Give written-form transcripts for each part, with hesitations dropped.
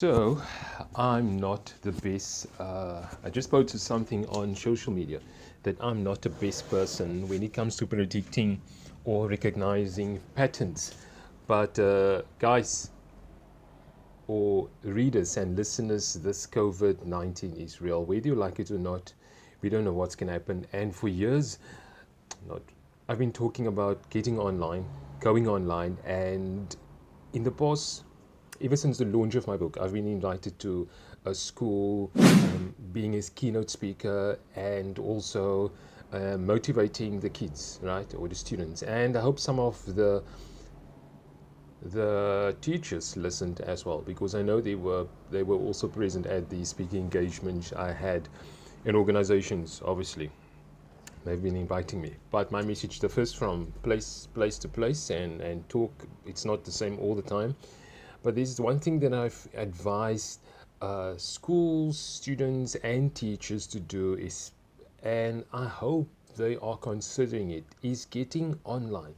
So, I'm not the best. I just posted something on social media that I'm not the best person when it comes to predicting or recognizing patterns. But, guys, or readers and listeners, this COVID 19 is real. Whether you like it or not, we don't know what's going to happen. And for years, not, I've been talking about getting online, going online, and in the past, ever since the launch of my book, I've been invited to a school, being a keynote speaker, and also motivating the kids, right, or the students. And I hope some of the teachers listened as well, because I know they were also present at the speaking engagements I had in organizations. Obviously, they've been inviting me, but my message differs from place to place, and talk. It's not the same all the time. But this is one thing that I've advised schools, students, and teachers to do is, and I hope they are considering it, is getting online.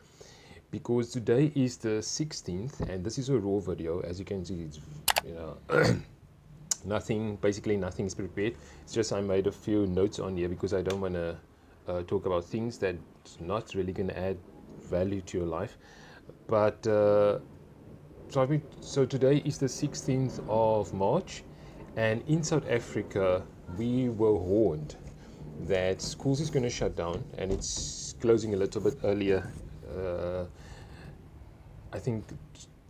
Because today is the 16th, and this is a raw video. As you can see, it's, you know, nothing, basically nothing is prepared. It's just I made a few notes on here because I don't want to talk about things that's not really going to add value to your life. But so today is the 16th of March, and in South Africa, we were warned that schools is going to shut down, and it's closing a little bit earlier. Uh, I think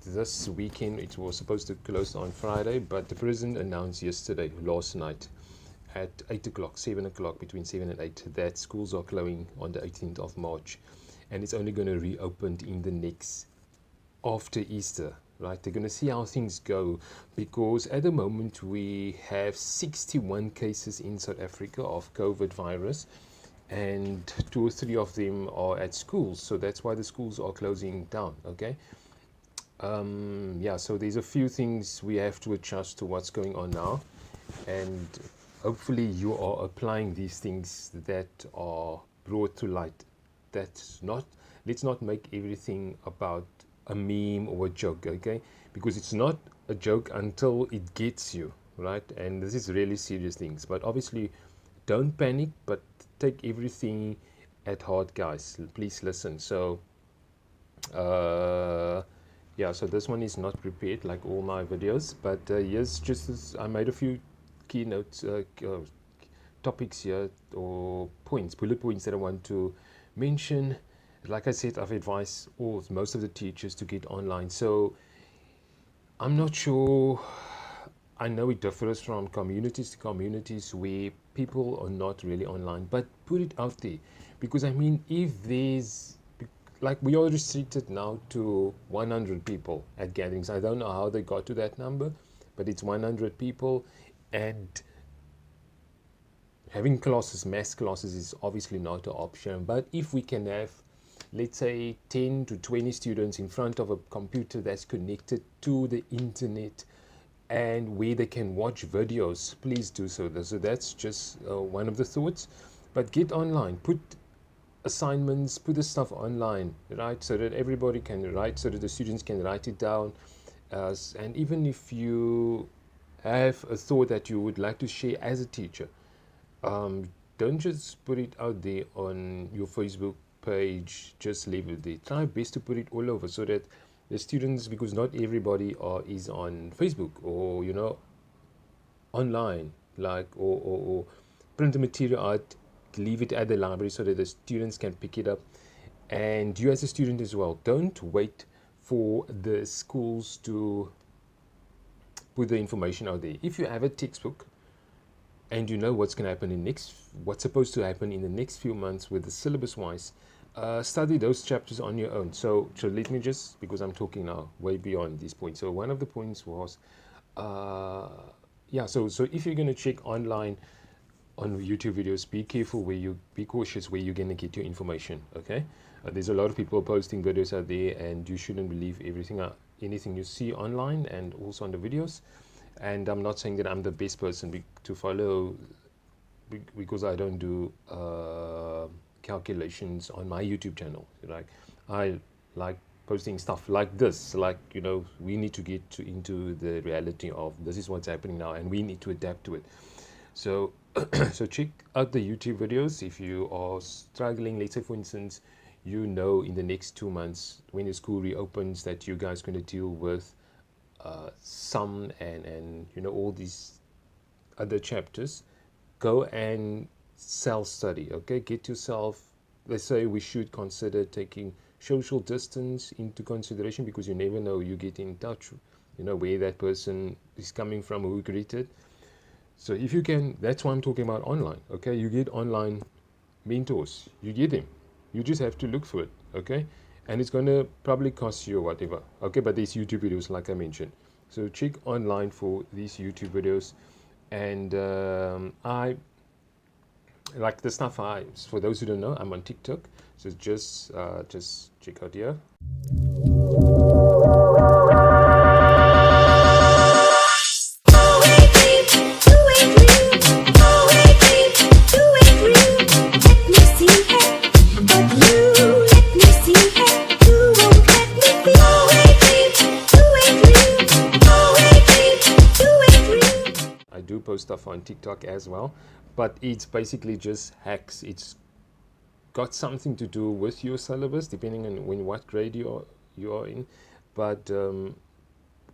this weekend it was supposed to close on Friday, but the president announced yesterday, last night, at 8 o'clock, 7 o'clock, between 7 and 8, that schools are closing on the 18th of March, and it's only going to reopen in the next after Easter, right? They're going to see how things go, because at the moment we have 61 cases in South Africa of COVID virus, and two or three of them are at schools. So that's why the schools are closing down, okay? Yeah, so there's a few things we have to adjust to what's going on now, and hopefully you are applying these things that are brought to light. That's not, let's not make everything about a meme or a joke, okay? Because it's not a joke until it gets you, right? And this is really serious things. But obviously, don't panic, but take everything at heart, guys. Please listen. So, uh, yeah, so this one is not prepared like all my videos, but yes, just as I made a few keynotes, topics here, or points, bullet points that I want to mention. Like I said, I've advised most of the teachers to get online. So I'm not sure. I know it differs from communities to communities where people are not really online, but put it out there, because I mean, if there's, like, we are restricted now to 100 people at gatherings. I don't know how they got to that number, but it's 100 people, and having classes, mass classes, is obviously not an option. But if we can have, let's say, 10 to 20 students in front of a computer that's connected to the internet, and where they can watch videos, please do so. So that's just one of the thoughts. But get online, put assignments, put the stuff online, right? So that everybody can write, so that the students can write it down. And even if you have a thought that you would like to share as a teacher, um, don't just put it out there on your Facebook page, just leave it there. Try best to put it all over, so that the students, because not everybody is on Facebook, or online, like, or print the material out, leave it at the library so that the students can pick it up. And you as a student as well, don't wait for the schools to put the information out there. If you have a textbook and you know what's going to happen what's supposed to happen in the next few months with the syllabus wise, study those chapters on your own. So let me just, because I'm talking now way beyond this point. So one of the points was, uh, yeah, so if you're going to check online on YouTube videos, be cautious where you're going to get your information, okay? There's a lot of people posting videos out there, and you shouldn't believe anything you see online and also on the videos. And I'm not saying that I'm the best person to follow, because I don't do calculations on my YouTube channel. Like, I like posting stuff like this, like, you know, we need to get into the reality of this is what's happening now and we need to adapt to it. So so check out the YouTube videos if you are struggling. Let's say, for instance, you know, in the next 2 months when the school reopens that you guys going to deal with some and you know, all these other chapters. Go and self-study, okay? Get yourself, let's say we should consider taking social distance into consideration, because you never know, you get in touch, you know, where that person is coming from, who greeted. So if you can, that's why I'm talking about online, okay? You get online mentors, you get them. You just have to look for it, okay? And it's going to probably cost you whatever, okay? But these YouTube videos, like I mentioned. So check online for these YouTube videos. And I like the stuff. For those who don't know, I'm on TikTok. So just check out here. I do post stuff on TikTok as well, but it's basically just hacks. It's got something to do with your syllabus, depending on what grade you are in, but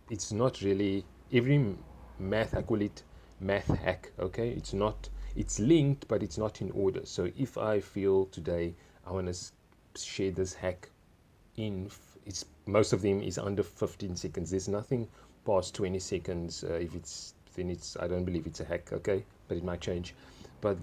it's not really every math. I call it math hack, okay? It's not, it's linked, but it's not in order. So if I feel today I want to share this hack in, it's most of them is under 15 seconds. There's nothing past 20 seconds. If it's, then it's, I don't believe it's a hack, okay? But it might change. But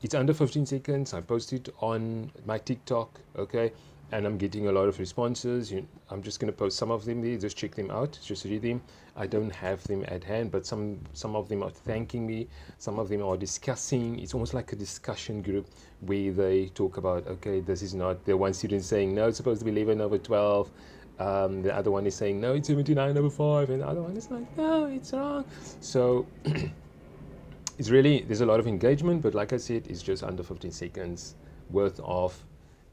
it's under 15 seconds. I post it on my TikTok, okay? And I'm getting a lot of responses. I'm just going to post some of them there. Just check them out. Just read them. I don't have them at hand, but some of them are thanking me. Some of them are discussing. It's almost like a discussion group where they talk about, okay, this is not, the one student saying, no, it's supposed to be 11/12. The other one is saying, no, it's 79/5. And the other one is like, no, it's wrong. So it's really, there's a lot of engagement, but like I said, it's just under 15 seconds worth of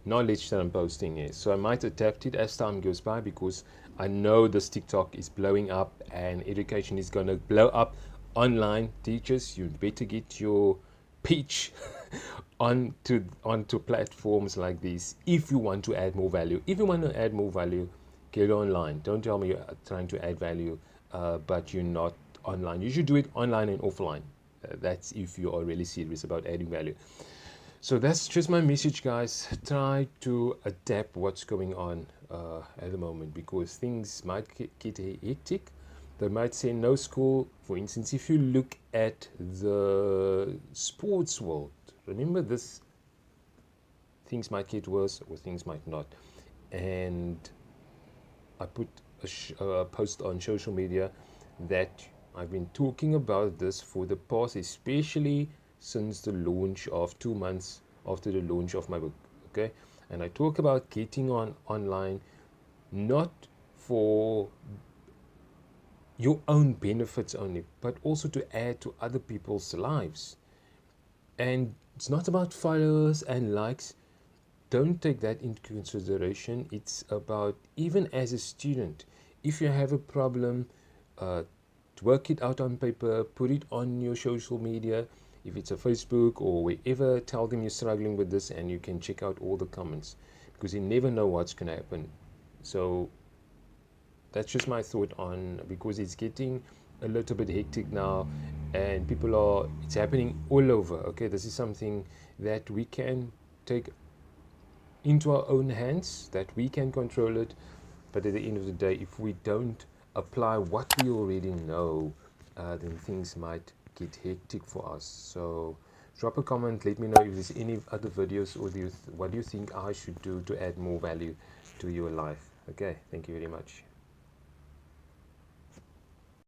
knowledge that I'm posting here. So I might adapt it as time goes by, because I know this TikTok is blowing up and education is going to blow up online. Teachers, you better get your pitch onto platforms like this if you want to add more value. If you want to add more value, get online. Don't tell me you're trying to add value, but you're not online. You should do it online and offline. That's if you are really serious about adding value. So that's just my message, guys. Try to adapt what's going on at the moment, because things might get hectic. They might say no school. For instance, if you look at the sports world, remember this, things might get worse or things might not. And I put a post on social media that I've been talking about this for the past, especially since the launch of 2 months after the launch of my book, okay? And I talk about getting online, not for your own benefits only, but also to add to other people's lives. And it's not about followers and likes. Don't take that into consideration. It's about, even as a student, if you have a problem, work it out on paper, put it on your social media, if it's a Facebook or wherever, tell them you're struggling with this, and you can check out all the comments, because you never know what's going to happen. So that's just my thought on, because it's getting a little bit hectic now, and it's happening all over, okay? This is something that we can take into our own hands, that we can control it. But at the end of the day, if we don't apply what we already know, then things might get hectic for us. So drop a comment, let me know if there's any other videos, or what do you think I should do to add more value to your life. Okay, thank you very much.